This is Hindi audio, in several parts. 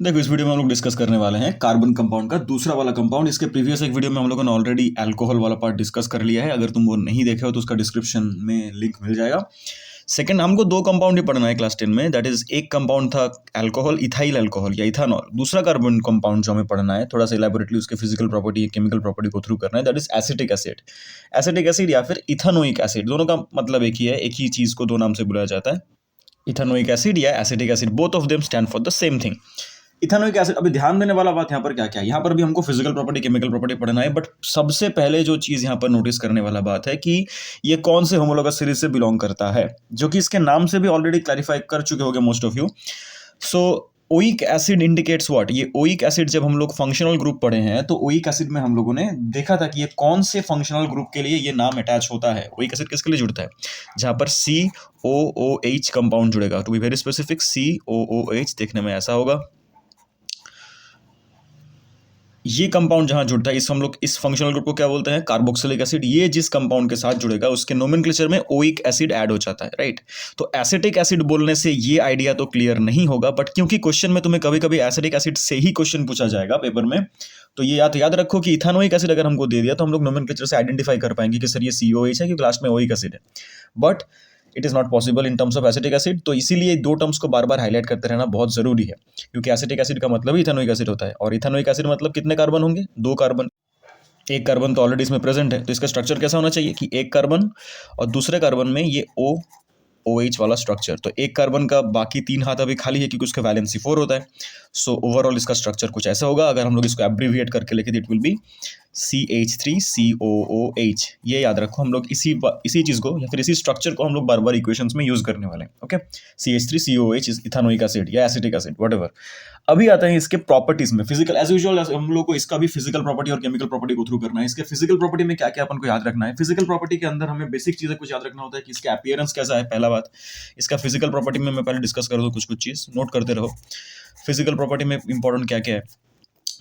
देखो, इस वीडियो में हम लोग डिस्कस करने वाले हैं कार्बन कंपाउंड का दूसरा वाला कंपाउंड। इसके प्रीवियस एक वीडियो में हम लोगों ने ऑलरेडी अल्कोहल वाला पार्ट डिस्कस कर लिया है। अगर तुम वो नहीं देखे हो तो उसका डिस्क्रिप्शन में लिंक मिल जाएगा। सेकंड, हमको दो कंपाउंड ही पढ़ना है क्लास 10 में। दैट इज, एक कंपाउंड था अल्कोहल, इथाइल अल्कोहल या इथानॉल। दूसरा कार्बन कंपाउंड जो हमें पढ़ना है, थोड़ा सा इलेबोरेटली उसके फिजिकल प्रॉपर्टी, केमिकल प्रॉपर्टी को थ्रू करना है, that is acetic acid. Acetic acid या फिर इथानोइक एसिड, दोनों का मतलब एक ही है। एक ही चीज को दो नाम से बुलाया जाता है, इथानोइक एसिड या acetic acid. Both of them stand for the same thing, ethanoic acid. अभी ध्यान देने वाला बात यहाँ पर क्या क्या है, यहाँ पर भी हमको फिजिकल प्रॉपर्टी, केमिकल प्रॉपर्टी पढ़ना है। बट सबसे पहले जो चीज यहाँ पर नोटिस करने वाला बात है कि ये कौन से होमोलॉगस सीरीज से बिलोंग करता है, जो कि इसके नाम से भी ऑलरेडी क्लैरिफाई कर चुके होंगे most of you. So oic acid indicates what, ये ओइक एसिड जब हम लोग फंक्शनल ग्रुप पढ़े हैं तो ओइक एसिड में हम लोगों ने देखा था कि ये कौन से फंक्शनल ग्रुप के लिए ये नाम अटैच होता है। ओइक एसिड किसके लिए जुड़ता है, जहां पर COOH कंपाउंड जुड़ेगा। To be very specific, COOH देखने में ऐसा होगा। ये कंपाउंड जहां जुड़ता है, इस हम लोग इस फंक्शनल ग्रुप को क्या बोलते हैं, कार्बोक्सिलिक एसिड। ये जिस कंपाउंड के साथ जुड़ेगा उसके नोमेनक्लेचर में ओइक एसिड ऐड हो जाता है, राइट। तो एसिटिक एसिड बोलने से ये आइडिया तो क्लियर नहीं होगा, बट क्योंकि क्वेश्चन में तुम्हें कभी कभी एसिटिक एसिड से ही क्वेश्चन पूछा जाएगा पेपर में, तो ये याद रखो कि इथानोइक एसिड अगर हमको दे दिया तो हम लोग नोमेनक्लेचर से आइडेंटिफाई कर पाएंगे कि सर ये COH है, क्योंकि लास्ट में ओइक एसिड है। But it is not possible in terms of acetic acid. तो इसीलिए दो टर्म्स को बार बार हाईलाइट करते रहना बहुत जरूरी है, क्योंकि एसिटिक एसिड का मतलब ही इथेनोइक एसिड होता है। और इथेनोइक एसिड मतलब कितने कार्बन होंगे, दो कार्बन। एक कार्बन तो ऑलरेडी इसमें प्रेजेंट है, तो इसका स्ट्रक्चर कैसा होना चाहिए कि एक कार्बन और दूसरे कार्बन में ये OH वाला स्ट्रक्चर। तो एक कार्बन का बाकी तीन हाथ अभी खाली है क्योंकि उसका वैलेंसी 4 होता है। सो ओवरऑल इसका स्ट्रक्चर कुछ ऐसा होगा। अगर हम लोग इसको एब्रीविएट करके लिखे, इट विल बी CH3COOH। ये याद रखो, हम लोग इसी चीज को या फिर इसी स्ट्रक्चर को हम लोग बार बार इक्वेशंस में यूज करने वाले हैं। Okay, CH3COOH is ethanoic acid या एसिटिक एसिड, व्हाटएवर। अभी आते हैं इसके प्रॉपर्टीज में। फिजिकल, एज यूजुअल हम लोग को इसका भी फिजिकल प्रॉपर्टी और केमिकल प्रॉपर्टी को थ्रू करना है। इसके फिजिकल प्रॉपर्टी में क्या क्या अपन को याद रखना है। फिजिकल प्रॉपर्टी के अंदर हमें बेसिक चीजें कुछ याद रखना होता है कि इसका अपीयरेंस कैसा है, पहला बात। इसका फिजिकल प्रॉपर्टी में मैं पहले डिस्कस कर दूं, कुछ चीज नोट करते रहो। फिजिकल प्रॉपर्टी में इंपॉर्टेंट क्या क्या है,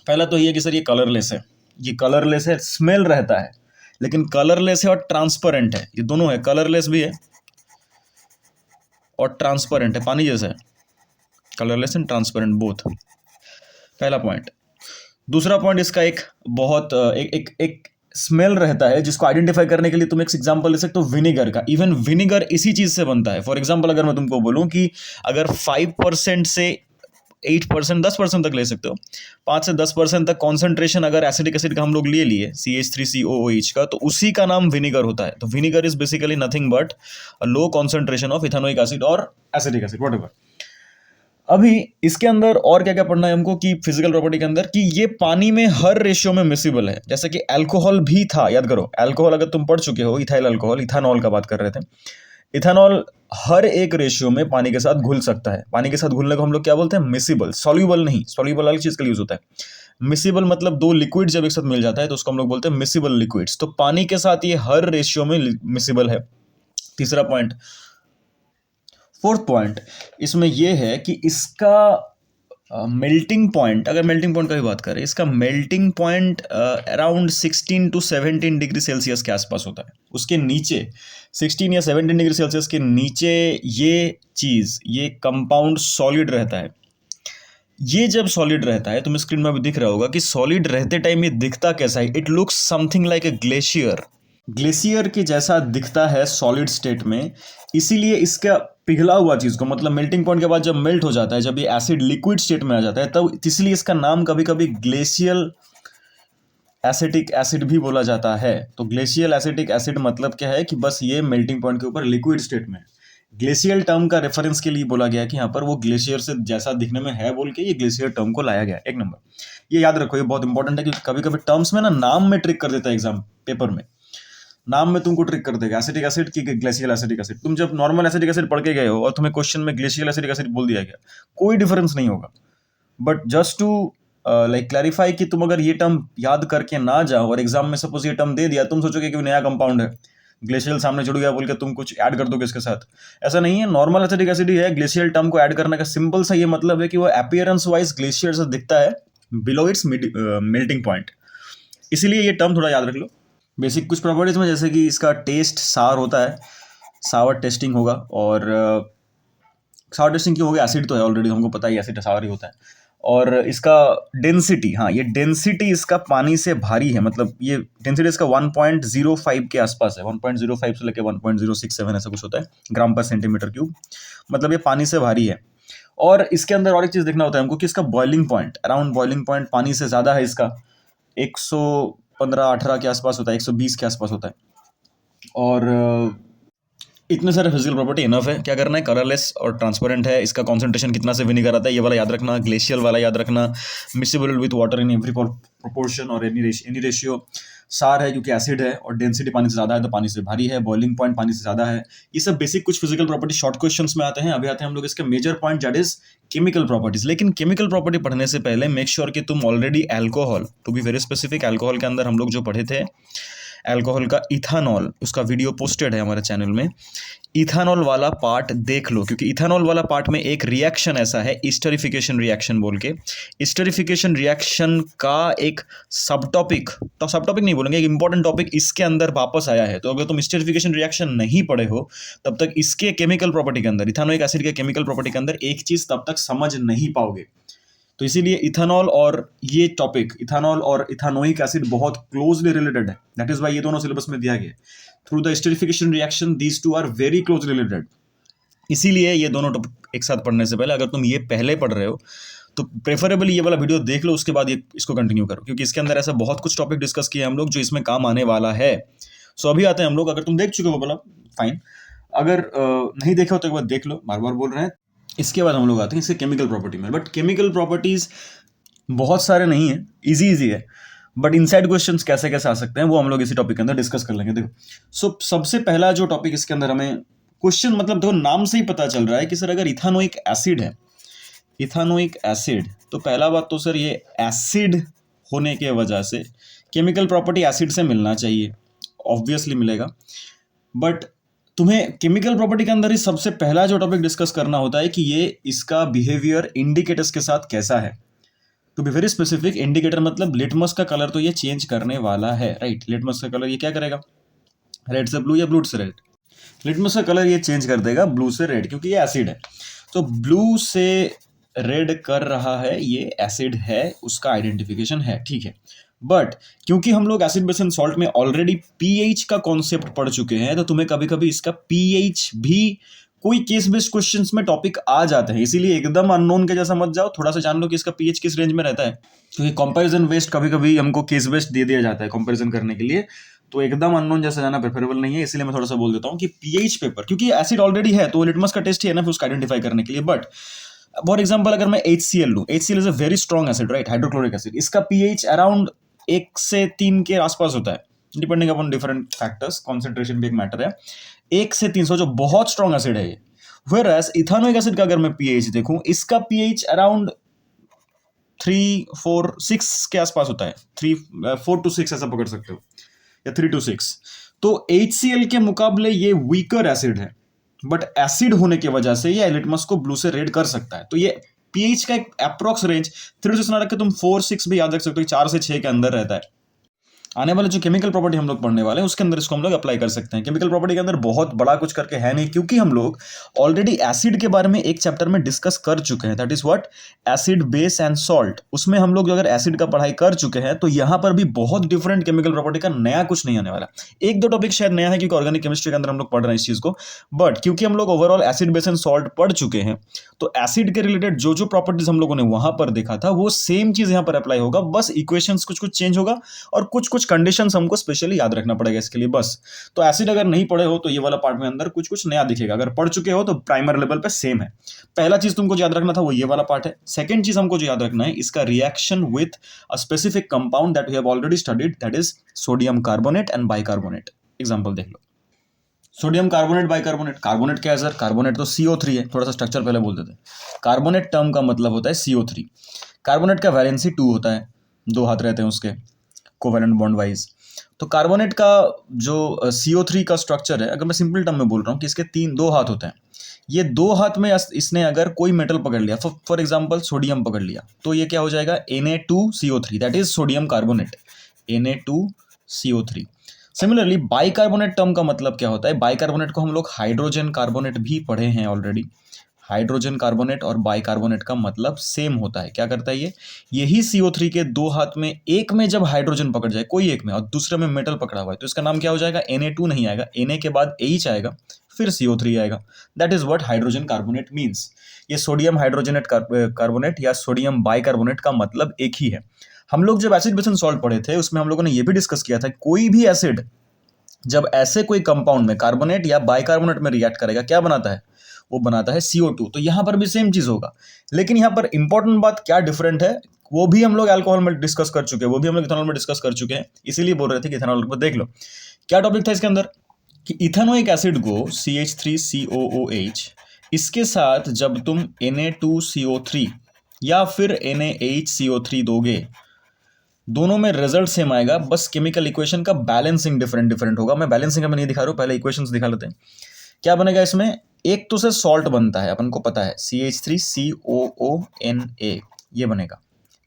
पहला तो ये है कि सर ये कलरलेस है। ये कलरलेस है, स्मेल रहता है, लेकिन कलरलेस है और ट्रांसपेरेंट है। ये दोनों है, कलरलेस भी है और ट्रांसपेरेंट है, पानी जैसा है। कलरलेस एंड ट्रांसपेरेंट बोथ, पहला पॉइंट। दूसरा पॉइंट, इसका एक बहुत एक स्मेल रहता है, जिसको आइडेंटिफाई करने के लिए तुम एक एग्जांपल ले सकते हो विनेगर का। इवन विनेगर इसी चीज से बनता है। फॉर एग्जांपल, अगर मैं तुमको बोलूं कि अगर 5% से 8%, 10% तक ले सकते हो, 5 से 10% तक कॉन्सेंट्रेशन अगर एसिडिक एसिड का हम लोग ले लिए CH3COOH का, तो उसी का नाम विनेगर होता है। तो vinegar is basically nothing but a low concentration of ethanoic acid और एसिडिक एसिड, व्हाटएवर। अभी इसके अंदर और क्या क्या पढ़ना है हमको कि फिजिकल प्रॉपर्टी के अंदर, कि ये पानी में हर रेशियो में मिसिबल है। जैसे कि अल्कोहल भी था, याद करो, अल्कोहल अगर तुम पढ़ चुके हो, इथाइल अल्कोहल, इथानॉल का बात कर रहे थे। इथेनॉल हर एक रेशियो में पानी के साथ घुल सकता है। पानी के साथ घुलने को हम लोग क्या बोलते हैं, मिसिबल। सॉल्यूबल नहीं, सॉल्यूबल अलग चीज के लिए यूज होता है। मिसिबल मतलब दो लिक्विड जब एक साथ मिल जाता है तो उसको हम लोग बोलते हैं मिसिबल लिक्विड्स। तो पानी के साथ ये हर रेशियो में मिसिबल है, तीसरा पॉइंट। फोर्थ पॉइंट इसमें यह है कि इसका मेल्टिंग पॉइंट, अगर मेल्टिंग पॉइंट का भी बात करें, इसका melting point around 16 to 17 degree Celsius के आसपास होता है। उसके नीचे 16 या 17 डिग्री सेल्सियस के नीचे ये कंपाउंड सॉलिड रहता है। ये जब सॉलिड रहता है, तुम्हें स्क्रीन में भी दिख रहा होगा कि सॉलिड रहते टाइम ये दिखता कैसा है। It looks something like a glacier. Glacier के जैसा दिखता है सॉलिड स्टेट में। इसीलिए इसका पिघला हुआ चीज को, मतलब मेल्टिंग पॉइंट के बाद जब मेल्ट हो जाता है, जब ये एसिड लिक्विड स्टेट में आ जाता है, तब इसलिए इसका नाम कभी कभी ग्लेशियल एसिटिक एसिड भी बोला जाता है। तो ग्लेशियल एसिटिक एसिड मतलब क्या है कि बस ये मेल्टिंग पॉइंट के ऊपर लिक्विड स्टेट में। ग्लेशियल टर्म का रेफरेंस के लिए बोला गया कि यहाँ पर वो ग्लेशियर से जैसा दिखने में है बोल के ये ग्लेशियर टर्म को लाया गया। एक नंबर, ये याद रखो, ये बहुत इंपॉर्टेंट है, क्योंकि कभी कभी टर्म्स में ना नाम में ट्रिक कर देता है एग्जाम पेपर में। नाम में तुमको ट्रिक कर देगा, एसिटिक एसिड की ग्लेशियल एसिटिक एसिड। तुम जब नॉर्मल एसिटिक एसिड पढ़ के गए हो और तुम्हें क्वेश्चन में ग्लेशियल एसिटिक एसिड बोल दिया गया, कोई डिफरेंस नहीं होगा। But just to like clarify कि तुम अगर ये टर्म याद करके ना जाओ और एग्जाम में सपोज ये टर्म दे दिया, तुम सोचोगे कि नया कंपाउंड है, ग्लेशियल सामने जुड़ गया बोल के तुम कुछ ऐड कर दोगे इसके साथ। ऐसा नहीं है, नॉर्मल एसिटिक एसिड ही है। ग्लेशियल टर्म को ऐड करने का सिंपल सा ये मतलब है कि वो अपीयरेंस वाइज ग्लेशियर से दिखता है बिलो इट्स मेल्टिंग पॉइंट। इसीलिए ये टर्म थोड़ा याद रख लो। बेसिक कुछ प्रॉपर्टीज में, जैसे कि इसका टेस्ट सार होता है, सावर टेस्टिंग होगा। और सावर टेस्टिंग क्यों होगा, एसिड तो है ऑलरेडी, हमको पता ही एसिड सावर ही होता है। और इसका डेंसिटी, हाँ ये डेंसिटी इसका पानी से भारी है, मतलब ये डेंसिटी इसका 1.05 के आसपास है, 1.05 से लेकर 1.067 ऐसा कुछ होता है ग्राम पर सेंटीमीटर क्यूब, मतलब ये पानी से भारी है। और इसके अंदर और एक चीज़ देखना होता है हमको कि इसका boiling point, around boiling point पानी से ज़्यादा है इसका, 115-18 के आसपास होता है, 120 के आसपास होता है। और इतने सारे फिजिकल प्रॉपर्टी इनफ है। क्या करना है, कलरलेस और ट्रांसपेरेंट है, इसका कॉन्सेंट्रेशन कितना से विनेगर आता है ये वाला याद रखना, ग्लेशियल वाला याद रखना, mixable with water in every proportion और एनी रेशियो, सार है क्योंकि एसिड है, और डेंसिटी पानी से ज़्यादा है तो पानी से भारी है, बॉइलिंग पॉइंट पानी से ज़्यादा है। ये सब बेसिक कुछ फिजिकल प्रॉपर्टी शॉर्ट क्वेश्चंस में आते हैं। अभी आते हैं हम लोग इसके major point, that is chemical properties. लेकिन केमिकल प्रॉपर्टी पढ़ने से पहले मेक श्योर कि तुम already alcohol, to be very specific, alcohol के अंदर हम लोग जो पढ़े थे अल्कोहल का इथानॉल, उसका वीडियो पोस्टेड है हमारे चैनल में, इथानॉल वाला पार्ट देख लो, क्योंकि इथानॉल वाला पार्ट में एक रिएक्शन ऐसा है एस्टरिफिकेशन रिएक्शन बोल के, एस्टरिफिकेशन रिएक्शन का एक सब टॉपिक, तो सब टॉपिक नहीं बोलेंगे, एक इंपॉर्टेंट टॉपिक इसके अंदर वापस आया है। तो अगर तुम एस्टरिफिकेशन रिएक्शन नहीं पढ़े हो तब तक इसके केमिकल प्रॉपर्टी के अंदर, इथानोइक एसिड के केमिकल प्रॉपर्टी के अंदर एक चीज़ तब तक समझ नहीं पाओगे। तो इसीलिए इथानॉल और ये टॉपिक, इथानॉल और इथानोइक एसिड बहुत क्लोजली रिलेटेड है, दैट इज वाई ये दोनों सिलेबस में दिया गया। Through the esterification reaction these two are very closely related. इसीलिए ये दोनों टॉपिक एक साथ पढ़ने से पहले अगर तुम ये पहले पढ़ रहे हो तो प्रेफरेबली ये वाला वीडियो देख लो, उसके बाद ये इसको कंटिन्यू करो, क्योंकि इसके अंदर ऐसा बहुत कुछ टॉपिक डिस्कस किए हम लोग जो इसमें काम आने वाला है। सो अभी आते हैं हम लोग, अगर तुम देख चुके हो बोला फाइन, अगर नहीं देखे हो तो एक बार देख लो, बार बार बोल रहे हैं। इसके बाद हम लोग आते हैं इसके केमिकल प्रॉपर्टी में, बट केमिकल प्रॉपर्टीज बहुत सारे नहीं है, इजी है, बट इनसाइड क्वेश्चंस कैसे कैसे आ सकते हैं वो हम लोग इसी टॉपिक के अंदर डिस्कस कर लेंगे। देखो सो सबसे पहला जो टॉपिक इसके अंदर हमें क्वेश्चन, मतलब देखो नाम से ही पता चल रहा है कि सर अगर इथानोइक एसिड है, इथानोइक एसिड, तो पहला बात तो सर ये एसिड होने के वजह से केमिकल प्रॉपर्टी एसिड से मिलना चाहिए, ऑब्वियसली मिलेगा। बट तुम्हें केमिकल प्रॉपर्टी के अंदर ही सबसे पहला जो टॉपिक डिस्कस करना होता है कि ये इसका बिहेवियर इंडिकेटर्स के साथ कैसा है। To be very specific, indicator मतलब लिटमस का कलर तो ये चेंज करने वाला है, राइट। लिटमस का कलर ये क्या करेगा, रेड से ब्लू या ब्लू से रेड, लिटमस का कलर ये चेंज कर देगा ब्लू से रेड, क्योंकि ये एसिड है। तो ब्लू से रेड कर रहा है, ये एसिड है, उसका आइडेंटिफिकेशन है, ठीक है। बट क्योंकि हम लोग एसिड बेस एंड सॉल्ट में ऑलरेडी पीएच का कॉन्सेप्ट पढ़ चुके हैं, तो तुम्हें कभी कभी इसका पीएच भी कोई केस बेस्ड क्वेश्चंस में टॉपिक आ जाते हैं, इसीलिए एकदम अननोन के जैसा मत जाओ, थोड़ा सा जान लो कि इसका पीएच किस रेंज में रहता है, क्योंकि कंपैरिजन बेस्ड कभी कभी हमको केस बेस्ड दे दिया जाता है कंपैरिजन करने के लिए, तो एकदम अननोन जैसा जाना प्रेफरेबल नहीं है। इसलिए मैं थोड़ा सा बोल देता हूँ कि पीएच पेपर, क्योंकि एसिड ऑलरेडी है तो लिटमस का टेस्ट ही है ना फिर उसको आइडेंटिफाई करने के लिए। बट फॉर एग्जाम्पल अगर मैं HCl लूँ, HCl is a very strong acid, right, hydrochloric acid, इसका पीएच अराउंड 1 से 3 के आसपास होता है, depending upon different factors, concentration भी एक मैटर है। 1 से 300 जो बहुत स्ट्रॉन्ग एसिड है ये। Whereas इथानोइक एसिड का अगर मैं पीएच देखूं, इसका पीएच अराउंड 3, 4, 6 के आसपास होता है, 4 to 6 ऐसा पकड़ सकते हो, या 3 to 6। तो HCl के मुकाबले ये वीकर एसिड है, बट एसिड होने की वजह से ये लिटमस को ब्लू से रेड कर सकता है। तो ये पीएच का एक अप्रोक्स रेंज 3 to 6 ना रख के तुम 4, 6 भी याद रख सकते हो, 4 से 6 के अंदर रहता है। आने वाले जो केमिकल प्रॉपर्टी हम लोग पढ़ने वाले हैं उसके अंदर इसको हम लोग अप्लाई कर सकते हैं। केमिकल प्रॉपर्टी के अंदर बहुत बड़ा कुछ करके है नहीं, क्योंकि हम लोग ऑलरेडी एसिड के बारे में एक चैप्टर में डिस्कस कर चुके हैं, that is what, acid base and salt. उसमें हम लोग अगर एसिड का पढ़ाई कर चुके हैं तो यहाँ पर भी बहुत डिफरेंट केमिकल प्रॉपर्टी का नया कुछ नहीं आने वाला। 1-2 टॉपिक शायद नया है क्योंकि ऑर्गेनिक केमिस्ट्री के अंदर हम लोग पढ़ रहे हैं इस चीज को, बट क्योंकि हम लोग overall acid base and salt पढ़ चुके हैं तो एसिड के रिलेटेड जो जो प्रॉपर्टीज हम लोगों ने वहां पर देखा था वो सेम चीज यहाँ पर अप्लाई होगा, बस इक्वेशंस कुछ कुछ चेंज होगा और कुछ कुछ कंडीशंस हमको स्पेशली याद रखना पड़ेगा इसके लिए, बस। तो एसिड अगर नहीं पढ़े हो तो ये वाला पार्ट में अंदर कुछ कुछ नया दिखेगा, अगर पढ़ चुके हो तो प्राइमर लेवल पे सेम है। पहला चीज तुमको याद रखना था वो ये वाला पार्ट है। सेकंड चीज हमको जो याद रखना है, इसका reaction with a specific compound that we have already studied, that is sodium carbonate and bicarbonate. Example देख लो, सोडियम कार्बोनेट बाइकार्बोनेट। कार्बोनेट क्या है सर, कार्बोनेट तो CO3 है, थोड़ा सा स्ट्रक्चर पहले बोल देते हैं। कार्बोनेट टर्म का मतलब होता है CO3। कार्बोनेट का वैलेंसी 2 होता है, 2 हाथ रहते हैं उसके कोवैलेंट बॉन्ड वाइज। तो कार्बोनेट का जो CO3 का स्ट्रक्चर है, अगर मैं सिंपल टर्म में बोल रहा हूँ कि इसके 2 हाथ होते हैं, ये 2 हाथ में इसने अगर कोई मेटल पकड़ लिया, फॉर एग्जाम्पल सोडियम पकड़ लिया, तो ये क्या हो जाएगा, Na2CO3, that is sodium carbonate, Na2CO3। Similarly bicarbonate term का मतलब क्या होता है, बाइकार्बोनेट को हम लोग हाइड्रोजन कार्बोनेट भी पढ़े हैं ऑलरेडी, हाइड्रोजन कार्बोनेट और बाइकार्बोनेट का मतलब सेम होता है। क्या करता है ये? यही CO3 के दो हाथ में एक में जब हाइड्रोजन पकड़ जाए, कोई एक में, और दूसरे में मेटल पकड़ा हुआ है, तो इसका नाम क्या हो जाएगा? Na2 नहीं आएगा, Na के बाद H आएगा, फिर CO3 आएगा। That is what hydrogen carbonate means. ये सोडियम हाइड्रोजनेट कार्बोनेट या सोडियम बाइकार्बोनेट का मतलब एक ही है। हम लोग जब एसिड बेस एंड सॉल्ट पढ़े थे उसमें हम लोगों ने ये भी डिस्कस किया था, कोई भी एसिड जब ऐसे कोई कंपाउंड में कार्बोनेट या बाइकार्बोनेट में रिएक्ट करेगा, क्या बनाता है? वो बनाता है CO2। तो यहां पर भी सेम चीज होगा, लेकिन यहां पर इंपॉर्टेंट बात क्या डिफरेंट है वो भी हम लोग अल्कोहल में डिस्कस कर चुके हैं, वो भी हम लोग इथेनॉल में डिस्कस कर चुके हैं, इसीलिए बोल रहे थे कि इथेनॉल पर देख लो क्या टॉपिक था इसके अंदर, कि इथेनोइक एसिड को CH3COOH, इसके साथ जब तुम Na2CO3 या फिर NaHCO3 दोगे, दोनों में रिजल्ट सेम आएगा, बस केमिकल इक्वेशन का बैलेंसिंग डिफरेंट डिफरेंट होगा। मैं बैलेंसिंग में नहीं दिखा रहा हूँ, पहले इक्वेशंस दिखा लेते हैं। क्या बनेगा इसमें? एक तो से सॉल्ट बनता है, अपन को पता है, CH3COONA, ये बनेगा,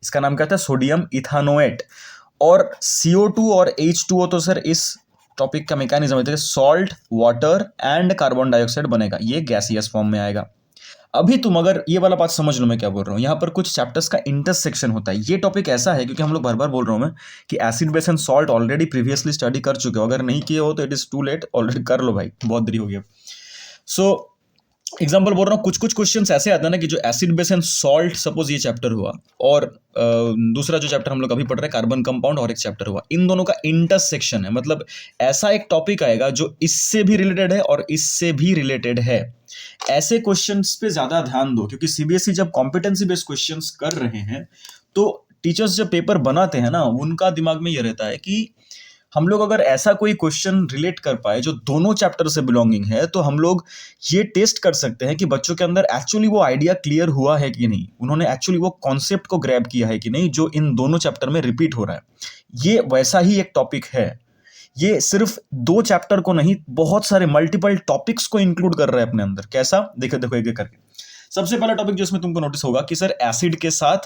इसका नाम क्या था? सोडियम इथानोएट। और CO2 और H2O तो सर इस टॉपिक का मैकेनिज्म है, salt, water and carbon dioxide बनेगा, ये गैसियस फॉर्म में आएगा। अभी तुम अगर ये वाला बात समझ लो मैं क्या बोल रहा हूँ, यहाँ पर कुछ चैप्टर्स का इंटरसेक्शन होता है। ये टॉपिक ऐसा है क्योंकि हम लोग बार बार बोल रहा हूँ मैं कि acid base and salt already previously study कर चुके हो, अगर नहीं किए हो तो it is too late, already कर लो भाई, बहुत देरी हो गया। सो एग्जाम्पल बोल रहा हूँ, कुछ कुछ क्वेश्चंस ऐसे आते हैं ना कि जो acid base and salt, suppose ये चैप्टर हुआ, और दूसरा जो चैप्टर हम लोग अभी पढ़ रहे हैं कार्बन कंपाउंड, और एक चैप्टर हुआ, इन दोनों का इंटरसेक्शन है, मतलब ऐसा एक टॉपिक आएगा जो इससे भी रिलेटेड है और इससे भी रिलेटेड है। ऐसे क्वेश्चंस पे ज्यादा ध्यान दो, क्योंकि CBSE जब कॉम्पिटेंसी बेस्ड क्वेश्चंस कर रहे हैं तो टीचर्स जब पेपर बनाते हैं ना, उनका दिमाग में ये रहता है कि हम लोग अगर ऐसा कोई क्वेश्चन रिलेट कर पाए जो दोनों चैप्टर से बिलोंगिंग है, तो हम लोग ये टेस्ट कर सकते हैं कि बच्चों के अंदर एक्चुअली वो आइडिया क्लियर हुआ है कि नहीं, उन्होंने एक्चुअली वो कॉन्सेप्ट को ग्रैब किया है कि नहीं जो इन दोनों चैप्टर में रिपीट हो रहा है। ये वैसा ही एक टॉपिक है, ये सिर्फ दो चैप्टर को नहीं, बहुत सारे मल्टीपल टॉपिक्स को इंक्लूड कर रहा है अपने अंदर। कैसा? देखो देखो एक एक करके। सबसे पहला टॉपिक जो इसमें तुमको नोटिस होगा कि सर एसिड के साथ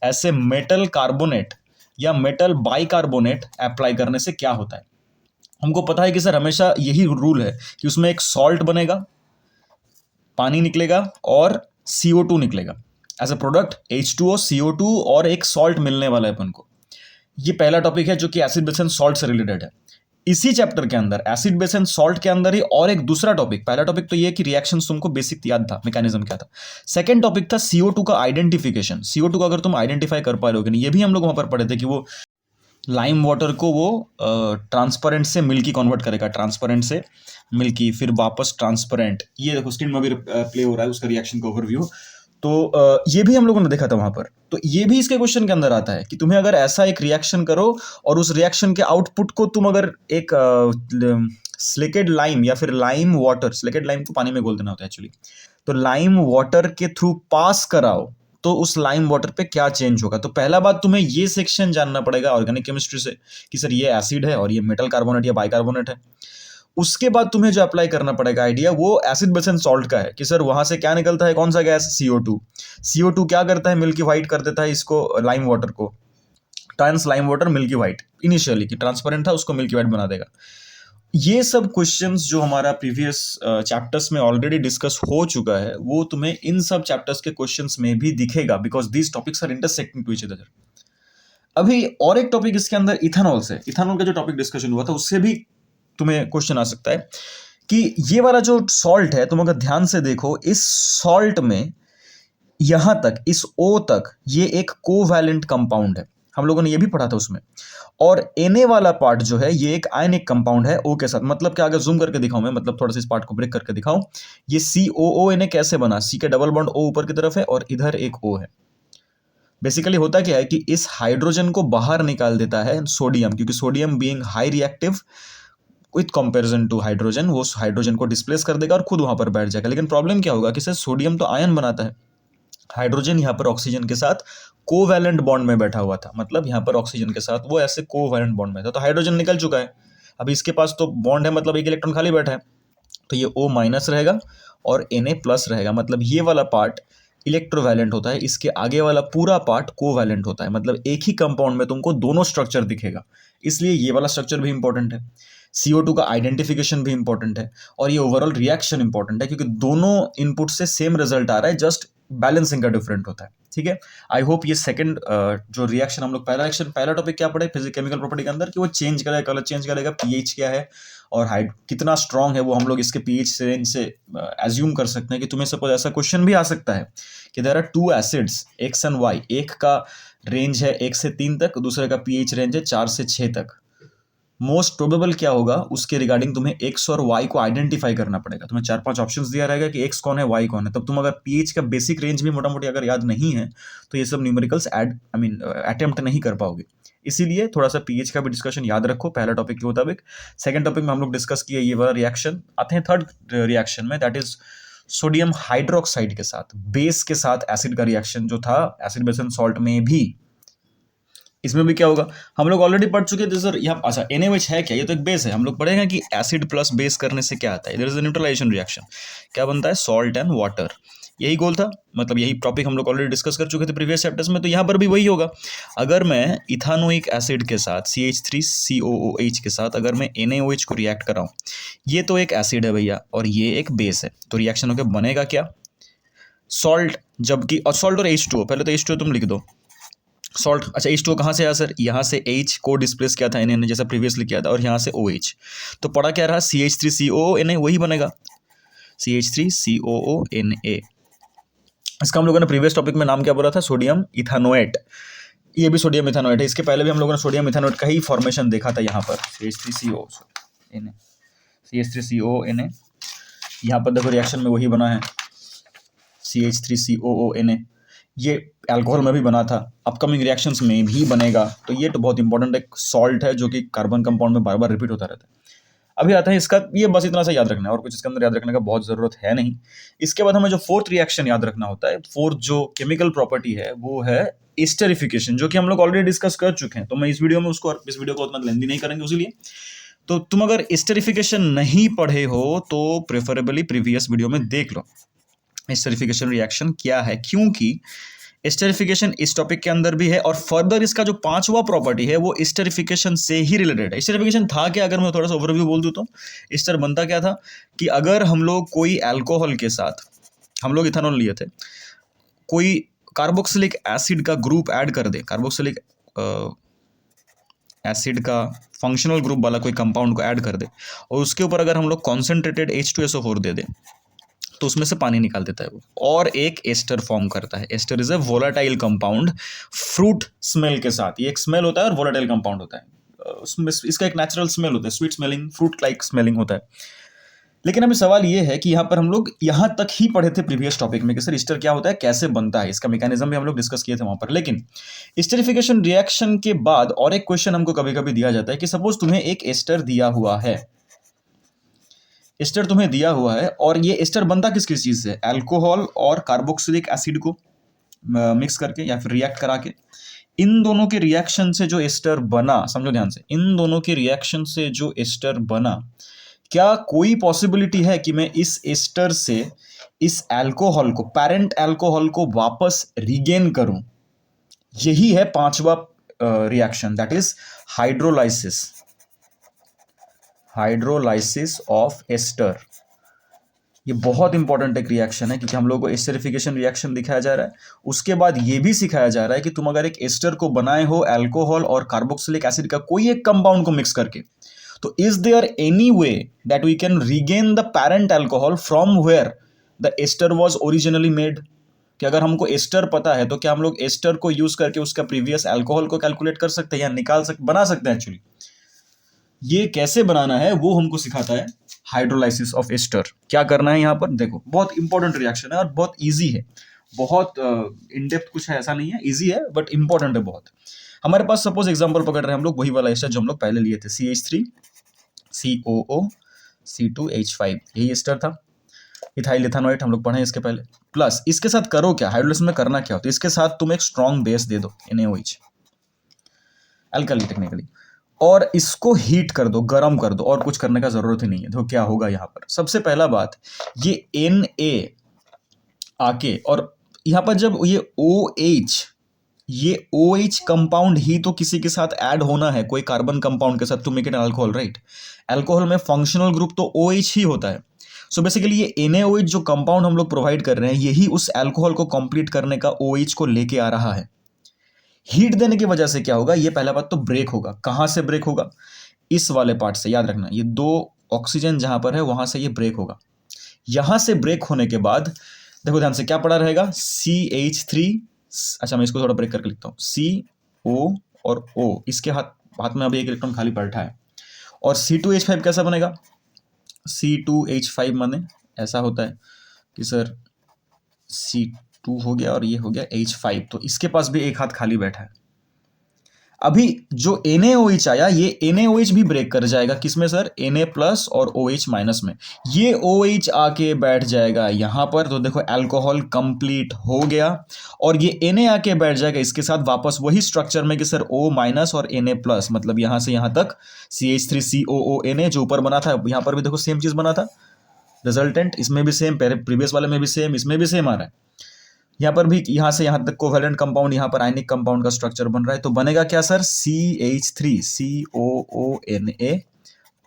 ऐसे मेटल कार्बोनेट या मेटल बाइकार्बोनेट अप्लाई करने से क्या होता है। हमको पता है कि सर हमेशा यही रूल है कि उसमें एक सॉल्ट बनेगा, पानी निकलेगा और CO2 निकलेगा, as a product H2O, CO2 और एक सॉल्ट मिलने वाला है अपन को। ये पहला टॉपिक है जो कि एसिड बेस एंड सॉल्ट से रिलेटेड है। इसी चैप्टर के अंदर एसिड बेस एंड सॉल्ट के अंदर ही और एक दूसरा टॉपिक, पहला टॉपिक तो ये कि रिएक्शंस तुमको बेसिक याद था, मैकेनिज्म क्या था। सेकंड टॉपिक था CO2 का आइडेंटिफिकेशन। CO2 का अगर तुम आइडेंटिफाई कर पा रहे हो, ये भी हम लोग वहां पर पढ़े थे कि वो लाइम वाटर को वो ट्रांसपेरेंट से मिल्की कन्वर्ट करेगा, ट्रांसपेरेंट से मिल्की, फिर वापस ट्रांसपेरेंट। ये देखो स्क्रीन में भी प्ले हो रहा है उसका रिएक्शन का ओवरव्यू। तो ये भी हम लोगों ने देखा था वहां पर। तो ये भी इसके क्वेश्चन के अंदर आता है कि तुम्हें अगर ऐसा एक रिएक्शन करो और उस रिएक्शन के आउटपुट को तुम अगर एक स्लिकेड लाइम या फिर लाइम वाटर, स्लिकेड लाइम को पानी में घोल देना होता है एक्चुअली, तो लाइम वाटर के थ्रू पास कराओ तो उस लाइम वाटर पे क्या चेंज होगा। तो पहला बात तुम्हें ये सेक्शन जानना पड़ेगा ऑर्गेनिक केमिस्ट्री से कि सर ये एसिड है और ये मेटल कार्बोनेट या बाइकार्बोनेट है। उसके बाद तुम्हें जो अप्लाई करना पड़ेगा आइडिया, वो एसिड बेस एंड सॉल्ट का है कि सर वहां से क्या निकलता है, कौन सा गैस? CO2। CO2 क्या करता है? मिल्की व्हाइट कर देता है इसको, लाइम वाटर को, turns lime water milky white, initially कि ट्रांसपेरेंट था उसको मिल्की व्हाइट बना देगा। ये सब क्वेश्चंस जो हमारा प्रीवियस चैप्टर्स में ऑलरेडी डिस्कस हो चुका है, वो तुम्हें इन सब चैप्टर्स के क्वेश्चंस में भी दिखेगा, because these topics are intersecting to each other. अभी और एक टॉपिक इसके अंदर इथेनॉल से, इथेनॉल का जो टॉपिक डिस्कशन हुआ था उससे भी तुम्हें क्वेश्चन आ सकता है कि ये वाला जो सॉल्ट है, तुम अगर ध्यान से देखो, इस सॉल्ट में यहां तक, इस O तक, ये एक कोवैलेंट कंपाउंड है, हम लोगों ने ये भी पढ़ा था उसमें। और Na वाला पार्ट जो है ये एक आयनिक कंपाउंड है O के साथ। मतलब क्या, अगर जूम करके दिखाऊं मैं, मतलब थोड़ा सा इस पार्ट को ब्रेक करके दिखाऊं, ये COONA कैसे बना? C के डबल बॉन्ड O ऊपर की तरफ है और इधर एक O है। बेसिकली होता क्या है कि इस हाइड्रोजन को बाहर निकाल देता है सोडियम, क्योंकि sodium being high reactive with comparison to hydrogen, वो हाइड्रोजन को डिस्प्लेस कर देगा और खुद वहां पर बैठ जाएगा। लेकिन प्रॉब्लम क्या होगा कि सर सोडियम तो आयन बनाता है, हाइड्रोजन यहाँ पर ऑक्सीजन के साथ कोवैलेंट बॉन्ड में बैठा हुआ था, मतलब यहाँ पर ऑक्सीजन के साथ वो ऐसे कोवैलेंट बॉन्ड में था, तो हाइड्रोजन निकल चुका है, अब इसके पास तो बॉन्ड है, मतलब एक इलेक्ट्रॉन खाली बैठा है, तो ये O माइनस रहेगा और Na प्लस रहेगा। मतलब ये वाला पार्ट इलेक्ट्रोवैलेंट होता है, इसके आगे वाला पूरा पार्ट कोवैलेंट होता है। मतलब एक ही कंपाउंड में तुमको दोनों स्ट्रक्चर दिखेगा, इसलिए ये वाला स्ट्रक्चर भी इंपॉर्टेंट है, CO2 का आइडेंटिफिकेशन भी इंपॉर्टेंट है, और ये ओवरऑल रिएक्शन इंपॉर्टेंट है क्योंकि दोनों इनपुट से सेम रिजल्ट आ रहा है, जस्ट बैलेंसिंग का डिफरेंट होता है। ठीक है, आई होप ये सेकंड जो रिएक्शन हम लोग पहला टॉपिक क्या पढ़े फिजिकल केमिकल प्रॉपर्टी के अंदर कि वो चेंज करेगा, कलर चेंज करेगा, पीएच क्या है और हाइड कितना स्ट्रांग है वो हम लोग इसके पीएच रेंज से एज्यूम कर सकते हैं कि तुम्हें सपोज ऐसा क्वेश्चन भी आ सकता है कि there are 2 acids X and Y, एक का रेंज है 1 से 3 तक, दूसरे का पीएच रेंज है 4 से 6 तक। मोस्ट प्रोबेबल क्या होगा उसके रिगार्डिंग तुम्हें एक्स और वाई को आइडेंटिफाई करना पड़ेगा। तुम्हें 4-5 ऑप्शंस दिया रहेगा कि एक्स कौन है वाई कौन है, तब तुम अगर पीएच का बेसिक रेंज भी मोटा मोटी अगर याद नहीं है तो ये सब न्यूमेरिकल्स अटेम्प्ट नहीं कर पाओगे। इसीलिए थोड़ा सा पीएच का भी डिस्कशन याद रखो पहला टॉपिक के मुताबिक। सेकंड टॉपिक में हम लोग डिस्कस किए ये वाला रिएक्शन। आते हैं थर्ड रिएक्शन में, दैट इज सोडियम हाइड्रोक्साइड के साथ बेस के साथ एसिड का रिएक्शन जो था एसिड बेस एंड सॉल्ट में भी। इसमें भी क्या होगा हम लोग ऑलरेडी पढ़ चुके थे सर यहाँ। अच्छा NaOH है क्या, ये तो एक बेस है। हम लोग पढ़ेंगे कि एसिड प्लस बेस करने से क्या आता है, there is a neutralization reaction, क्या बनता है सॉल्ट एंड वाटर। यही गोल था, मतलब यही टॉपिक हम लोग ऑलरेडी डिस्कस कर चुके थे प्रीवियस चैप्टर्स में, तो यहाँ पर भी वही होगा। अगर मैं इथानोइक एसिड के साथ CH3COOH के साथ अगर मैं NaOH को रिएक्ट कराऊँ, ये तो एक एसिड है भैया और ये एक बेस है, तो रिएक्शन होकर बनेगा क्या सॉल्ट, जबकि और सॉल्ट और H2O, पहले तो H2O तुम लिख दो सॉल्ट। अच्छा H2O कहाँ से आया सर, यहाँ से H को डिस्प्लेस किया था Na ने जैसा प्रीवियसली किया था, और यहाँ से OH, तो पड़ा क्या रहा CH3COONA, वही बनेगा CH3COONA। इसका हम लोगों ने प्रीवियस टॉपिक में नाम क्या बोला था, सोडियम इथानोएट। ये भी सोडियम इथानोएट है, इसके पहले भी हम लोगों ने सोडियम इथानोएट का ही फॉर्मेशन देखा था यहाँ पर CH3CONA। यहाँ पर देखो रिएक्शन में वही बना है CH3COONA, ये अल्कोहल में भी बना था, अपकमिंग रिएक्शंस में भी बनेगा। तो ये तो बहुत इंपॉर्टेंट एक सॉल्ट है जो कि कार्बन कंपाउंड में बार बार रिपीट होता रहता है। अभी आता है इसका, ये बस इतना सा याद रखना है और कुछ इसके अंदर याद रखने का बहुत ज़रूरत है नहीं। इसके बाद हमें जो फोर्थ रिएक्शन याद रखना होता है, फोर्थ जो केमिकल प्रॉपर्टी है वो है एस्टरिफिकेशन, जो कि हम लोग ऑलरेडी डिस्कस कर चुके हैं। तो मैं इस वीडियो में उसको, इस वीडियो को उतना लेंदी नहीं करेंगे उसीलिए। तो तुम अगर एस्टरिफिकेशन नहीं पढ़े हो तो प्रेफरेबली प्रीवियस वीडियो में देख लो एस्टरिफिकेशन रिएक्शन क्या है, क्योंकि एस्टरिफिकेशन इस टॉपिक के अंदर भी है और फर्दर इसका जो 5वां प्रॉपर्टी है वो एस्टरिफिकेशन से ही रिलेटेड है। एस्टरिफिकेशन था क्या, अगर मैं थोड़ा सा ओवरव्यू बोल दूं तो एस्टर बनता क्या था कि अगर हम लोग कोई अल्कोहल के साथ, हम लोग इथेनॉल लिए थे, कोई कार्बोक्सिलिक एसिड का ग्रुप ऐड कर दे, कार्बोक्सिलिक एसिड का फंक्शनल ग्रुप वाला कोई कंपाउंड को ऐड कर दे और उसके ऊपर अगर हम लोग कॉन्सेंट्रेटेड H2SO4 दे दें तो उसमें से पानी निकाल देता है वो और एक एस्टर फॉर्म करता है। Ester is a volatile compound fruit smell के साथ, ये एक स्मेल होता है और वोलाटाइल कंपाउंड होता है, उसमें इसका एक नेचुरल स्मेल होता है, sweet smelling fruit like smelling होता है। लेकिन अभी सवाल ये है कि यहाँ पर हम लोग यहाँ तक ही पढ़े थे प्रीवियस टॉपिक में कि सर एस्टर क्या होता है, कैसे बनता है, इसका मैकेनिज्म भी हम लोग डिस्कस किए थे वहाँ पर। लेकिन एस्टरिफिकेशन रिएक्शन के बाद और एक क्वेश्चन हमको कभी कभी दिया जाता है कि सपोज तुम्हें एक एस्टर दिया हुआ है, एस्टर तुम्हें दिया हुआ है और ये एस्टर बनता किस किस चीज़ से, अल्कोहल और कार्बोक्सिलिक एसिड को मिक्स करके या फिर रिएक्ट करा के। इन दोनों के रिएक्शन से जो एस्टर बना, समझो ध्यान से, इन दोनों के रिएक्शन से जो एस्टर बना, क्या कोई पॉसिबिलिटी है कि मैं इस एस्टर से इस अल्कोहल को, पेरेंट अल्कोहल को वापस रिगेन करूं? यही है 5वां reaction, that is hydrolysis, hydrolysis of ester. ये बहुत इंपॉर्टेंट एक रिएक्शन है क्योंकि हम लोगों को एस्टरिफिकेशन रिएक्शन दिखाया जा रहा है, उसके बाद ये भी सिखाया जा रहा है कि तुम अगर एक एस्टर को बनाए हो अल्कोहल और कार्बोक्सिलिक एसिड का कोई एक कंपाउंड को मिक्स करके, तो is there any way that we can regain the parent alcohol from where the ester was originally made? कि अगर हमको एस्टर पता है तो क्या हम लोग एस्टर को यूज करके उसका प्रीवियस अल्कोहल को कैलकुलेट कर सकते हैं या बना सकते हैं? एक्चुअली ये कैसे बनाना है वो हमको सिखाता है हाइड्रोलाइसिस ऑफ एस्टर। क्या करना है यहाँ पर देखो, बहुत इंपॉर्टेंट रिएक्शन है और बहुत इजी है, बहुत इन डेप्थ कुछ है ऐसा नहीं है, इजी है बट इंपॉर्टेंट है बहुत। हमारे पास सपोज एग्जांपल पकड़ रहे हैं हम लोग वही वाला एस्टर जो हम लोग पहले लिए थे, CH3COO C2H5, यही एस्टर था। इथाइल इथानोएट हम लोग पढ़े इसके पहले। प्लस इसके साथ करो क्या, हाइड्रोलाइसिस में करना क्या होता है, इसके साथ तुम एक स्ट्रॉन्ग बेस दे दो NaOH, अल्कली टेक्निकली, और इसको हीट कर दो, गर्म कर दो, और कुछ करने का जरूरत ही नहीं है। देखो क्या होगा यहाँ पर, सबसे पहला बात ये Na आके और यहाँ पर जब ये OH ये OH कंपाउंड ही तो किसी के साथ ऐड होना है, कोई कार्बन कंपाउंड के साथ, to make it alcohol, right? Alcohol में फंक्शनल ग्रुप तो OH ही होता है। सो बेसिकली ये NaOH जो कंपाउंड हम लोग प्रोवाइड कर रहे हैं, यही उस अल्कोहल को कंप्लीट करने का OH को लेके आ रहा है। हीट देने की वजह से क्या होगा, ये पहला बात तो ब्रेक होगा। कहां से ब्रेक होगा? इस वाले पार्ट से, याद रखना, ये 2 ऑक्सीजन जहां पर है वहां से ये ब्रेक होगा। यहां से ब्रेक होने के बाद देखो ध्यान से क्या पड़ा रहेगा, CH3। अच्छा मैं इसको थोड़ा ब्रेक करके लिखता हूँ, CO और O, इसके हाथ में अभी एक इलेक्ट्रॉन खाली बैठा है। और C2H5 कैसा बनेगा? C2H5 माने ऐसा होता है कि सर C2 हो गया और ये हो गया H5, तो इसके पास भी एक हाथ खाली बैठा है। अभी जो NaOH आया, ये NaOH भी ब्रेक कर जाएगा, किसमें सर? Na प्लस और OH माइनस में। ये OH आके बैठ जाएगा यहां पर, तो देखो अल्कोहल कंप्लीट हो गया। और ये Na आके बैठ जाएगा इसके साथ वापस वही स्ट्रक्चर में कि सर O माइनस और Na प्लस, मतलब यहां से यहां तक CH3COONA जो ऊपर बना था, यहां पर भी देखो सेम चीज बना था। रिजल्टेंट इसमें भी सेम, प्रीवियस वाले में भी सेम, इसमें भी सेम आ रहा है। यहाँ पर भी यहां से यहां तक कोवेलेंट कंपाउंड, यहां पर आयनिक कंपाउंड का स्ट्रक्चर बन रहा है। तो बनेगा क्या sir? CH3COONA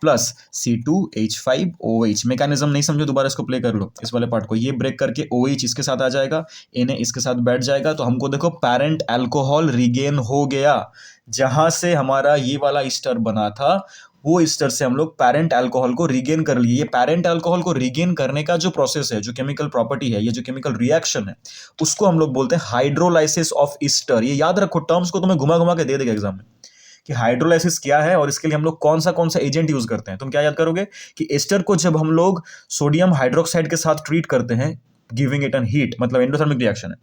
plus C2H5OH। Mechanism नहीं समझो, दोबारा इसको प्ले कर लो, इस वाले पार्ट को। ये ब्रेक करके OH इसके साथ आ जाएगा, Na इसके साथ बैठ जाएगा, तो हमको देखो पैरेंट अल्कोहल रिगेन हो गया। जहां से हमारा ये वाला ईस्टर बना था, वो ईस्टर से हम लोग पैरेंट अल्कोहल को रिगेन कर लिए। ये पैरेंट अल्कोहल को रिगेन करने का जो प्रोसेस है, जो केमिकल प्रॉपर्टी है, ये जो केमिकल रिएक्शन है, उसको हम लोग बोलते हैं हाइड्रोलाइसिस ऑफ ईस्टर। ये याद रखो, टर्म्स को तुम्हें घुमा घुमा के दे देगा एग्जाम में कि हाइड्रोलाइसिस क्या है और इसके लिए हम लोग कौन सा एजेंट यूज करते हैं। तुम क्या याद करोगे कि एस्टर को जब हम लोग सोडियम हाइड्रोक्साइड के साथ ट्रीट करते हैं, गिविंग इट एन हीट, मतलब एंडोथर्मिक रिएक्शन है।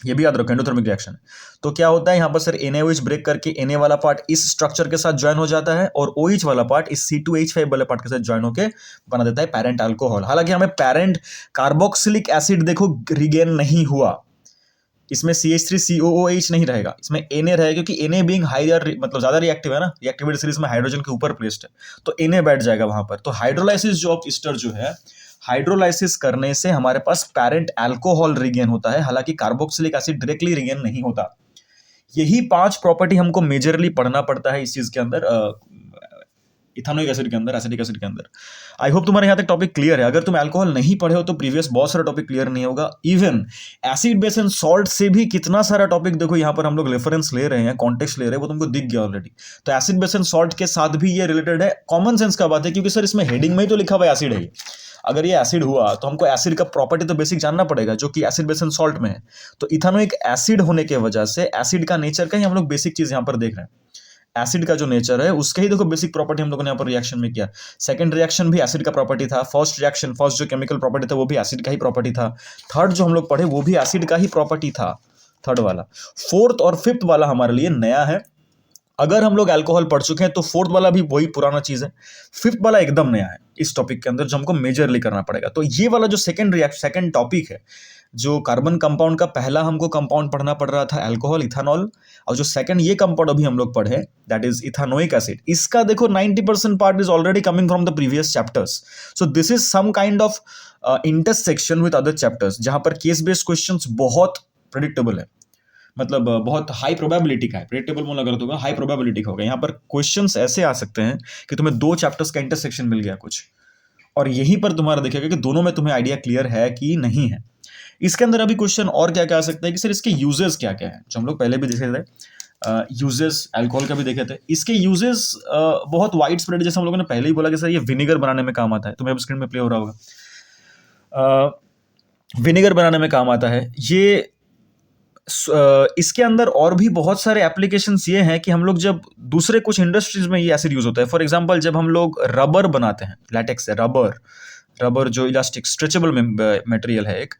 ये भी याद रखो, एंडोथर्मिक रिएक्शन है। तो क्या होता है यहां पर सर, NaOH ब्रेक करके Na वाला पार्ट इस स्ट्रक्चर के साथ ज्वाइन हो जाता है और OH वाला पार्ट इस C2H5 वाले पार्ट के साथ ज्वाइन होकर बना देता है पैरेंट अल्कोहल। हालांकि हमें पैरेंट कार्बोक्सिलिक एसिड देखो रिगेन नहीं हुआ, इसमें CH3COOH नहीं रहेगा, इसमें Na रहेगा, क्योंकि Na बीइंग हायर, मतलब ज्यादा रिएक्टिव है ना, रिएक्टिविटी सीरीज में हाइड्रोजन के ऊपर प्लेस्ड है, तो Na बैठ जाएगा वहां पर। तो हाइड्रोलाइसिस जो ऑफ ईस्टर जो है, हाइड्रोलाइसिस करने से हमारे पास पैरेंट अल्कोहल रिगेन होता है, हालांकि कार्बोक्सिलिक एसिड डायरेक्टली रिगेन नहीं होता। यही 5 प्रॉपर्टी हमको मेजरली पढ़ना पड़ता है इस चीज के अंदर, इथानोइक एसिड के अंदर, एसिटिक एसिड के अंदर। आई होप तुम्हारे यहाँ तक टॉपिक क्लियर है। अगर तुम अल्कोहल नहीं पढ़े हो तो प्रीवियस बहुत सारा टॉपिक क्लियर नहीं होगा। Even acid base and salt से भी कितना सारा टॉपिक देखो यहाँ पर हम लोग रेफरेंस ले रहे हैं, कॉन्टेक्स्ट ले रहे हैं, वो तुमको दिख गया ऑलरेडी। तो एसिड बेस एंड सॉल्ट के साथ भी ये रिलेटेड है। कॉमन सेंस का बात है, क्योंकि सर इसमें हेडिंग में ही तो लिखा हुआ एसिड है। अगर ये एसिड हुआ तो हमको एसिड का प्रॉपर्टी तो बेसिक जानना पड़ेगा, जो कि एसिड बेस एंड सॉल्ट में है। तो इथानोइक एसिड होने के वजह से एसिड का नेचर का ही हम लोग बेसिक चीज यहाँ पर देख रहे हैं। एसिड का जो नेचर है उसके ही देखो बेसिक प्रॉपर्टी हम लोगों ने यहाँ पर रिएक्शन में किया। सेकंड रिएक्शन भी एसिड का प्रॉपर्टी था। फर्स्ट रिएक्शन, फर्स्ट जो केमिकल प्रॉपर्टी था वो भी एसिड का ही प्रॉपर्टी था। थर्ड जो हम लोग पढ़े वो भी एसिड का ही प्रॉपर्टी था, थर्ड वाला। फोर्थ और फिफ्थ वाला हमारे लिए नया है। अगर हम लोग अल्कोहल पढ़ चुके हैं तो फोर्थ वाला भी वही पुराना चीज है, फिफ्थ वाला एकदम नया है इस टॉपिक के अंदर, जो हमको मेजरली करना पड़ेगा। तो ये वाला जो सेकंड टॉपिक है, जो कार्बन कंपाउंड का पहला हमको कंपाउंड पढ़ना पड़ रहा था अल्कोहल, इथानॉल, और जो सेकंड ये कंपाउंड अभी हम लोग पढ़े दैट इज इथानोइक एसिड, इसका देखो 90% part is already coming from the previous chapters. So this is some kind of intersection with other chapters, जहां पर केस बेस्ड क्वेश्चंस बहुत प्रेडिक्टेबल है, मतलब बहुत हाई प्रोबेबिलिटी का है। प्रेडिक्टेबल बोलना गलत होगा, हाई प्रोबेबिलिटी का होगा। यहाँ पर क्वेश्चंस ऐसे आ सकते हैं कि तुम्हें 2 चैप्टर्स का इंटरसेक्शन मिल गया कुछ, और यहीं पर तुम्हारा देखिएगा कि दोनों में तुम्हें आइडिया क्लियर है कि नहीं है। इसके अंदर अभी क्वेश्चन और क्या क्या आ सकता है कि सर इसके यूजेस क्या क्या है, जो हम लोग पहले भी देखे थे। यूजेस अल्कोहल का भी देखे थे। इसके यूजेस बहुत वाइड स्प्रेड, जैसे हम लोगों ने पहले ही बोला कि सर ये विनेगर बनाने में काम आता है। तुम्हें अब स्क्रीन में प्ले हो रहा होगा, विनेगर बनाने में काम आता है ये। इसके अंदर और भी बहुत सारे एप्लीकेशंस ये हैं कि हम लोग जब दूसरे कुछ इंडस्ट्रीज में ये एसिड यूज होता है। फॉर एग्जांपल जब हम लोग रबर बनाते हैं, लैटेक्स से रबर जो इलास्टिक स्ट्रेचेबल मटेरियल है एक,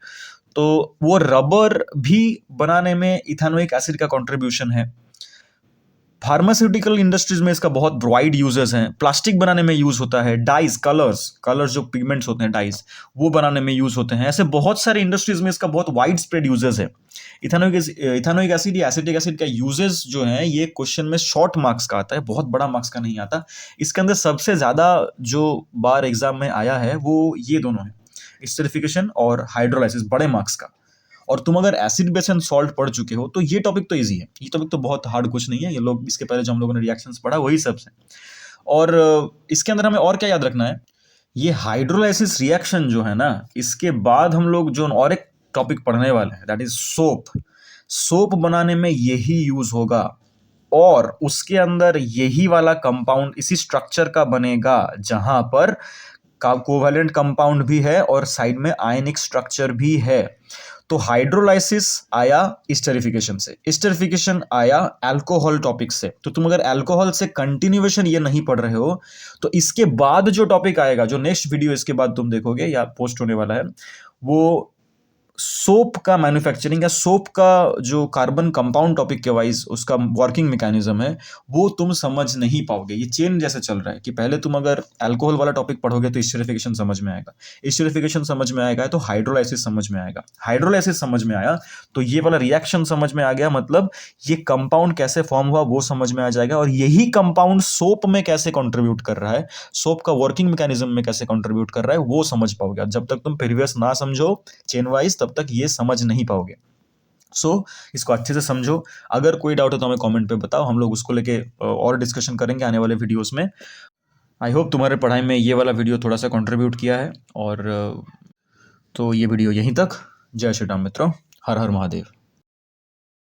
तो वो रबर भी बनाने में इथानोइक एसिड का कंट्रीब्यूशन है। फार्मास्यूटिकल इंडस्ट्रीज में इसका बहुत वाइड यूजेस हैं। प्लास्टिक बनाने में यूज होता है। डाइज, कलर्स जो पिगमेंट्स होते हैं डाइज, वो बनाने में यूज होते हैं। ऐसे बहुत सारे इंडस्ट्रीज में इसका बहुत वाइड स्प्रेड यूजेस है। इथानोइक एसिड या एसिटिक एसिड का यूजेस जो है ये क्वेश्चन में शॉर्ट मार्क्स का आता है, बहुत बड़ा मार्क्स का नहीं आता। इसके अंदर सबसे ज्यादा जो बार एग्जाम में आया है वो ये दोनों है, एस्टरिफिकेशन और हाइड्रोलाइसिस, बड़े मार्क्स का। और तुम अगर एसिड बेस एंड सॉल्ट पढ़ चुके हो तो ये टॉपिक तो ईजी है, ये टॉपिक तो बहुत हार्ड कुछ नहीं है। ये लोग इसके पहले जो हम लोगों ने रिएक्शंस पढ़ा वही सब है। और इसके अंदर हमें और क्या याद रखना है, ये हाइड्रोलाइसिस रिएक्शन जो है ना, इसके बाद हम लोग जो और एक टॉपिक पढ़ने वाले हैं दैट इज सोप। सोप बनाने में यही यूज होगा और उसके अंदर यही वाला कंपाउंड इसी स्ट्रक्चर का बनेगा जहां पर कोवैलेंट कंपाउंड भी है और साइड में आयनिक स्ट्रक्चर भी है। तो हाइड्रोलाइसिस आया स्टेरिफिकेशन से, स्टेरिफिकेशन आया अल्कोहल टॉपिक से। तो तुम अगर अल्कोहल से कंटिन्यूएशन ये नहीं पढ़ रहे हो तो इसके बाद जो टॉपिक आएगा, जो नेक्स्ट वीडियो इसके बाद तुम देखोगे या पोस्ट होने वाला है, वो सोप का मैन्युफैक्चरिंग या सोप का जो कार्बन कंपाउंड टॉपिक के वाइज उसका वर्किंग मैकेनिज्म है वो तुम समझ नहीं पाओगे। ये चेन जैसे चल रहा है कि पहले तुम अगर अल्कोहल वाला टॉपिक पढ़ोगे तो स्टेरिफिकेशन समझ में आएगा, स्टेरिफिकेशन समझ में आएगा तो हाइड्रोलाइसिस समझ में आएगा, हाइड्रोलाइसिस समझ में आया तो ये वाला रिएक्शन समझ में आ गया, मतलब ये कंपाउंड कैसे फॉर्म हुआ वो समझ में आ जाएगा। और यही कंपाउंड सोप में कैसे कंट्रीब्यूट कर रहा है, सोप का वर्किंग मैकेनिज्म में कैसे कंट्रीब्यूट कर रहा है वो समझ पाओगे। जब तक तुम प्रीवियस ना समझो चेन वाइज तब तक ये समझ नहीं पाओगे। सो इसको अच्छे से समझो। अगर कोई डाउट हो तो हमें कमेंट पे बताओ, हम लोग उसको लेके और डिस्कशन करेंगे आने वाले वीडियोस में। आई होप तुम्हारे पढ़ाई में ये वाला वीडियो थोड़ा सा कंट्रीब्यूट किया है। और तो ये वीडियो यहीं तक। जय श्री राम मित्रों, हर हर महादेव।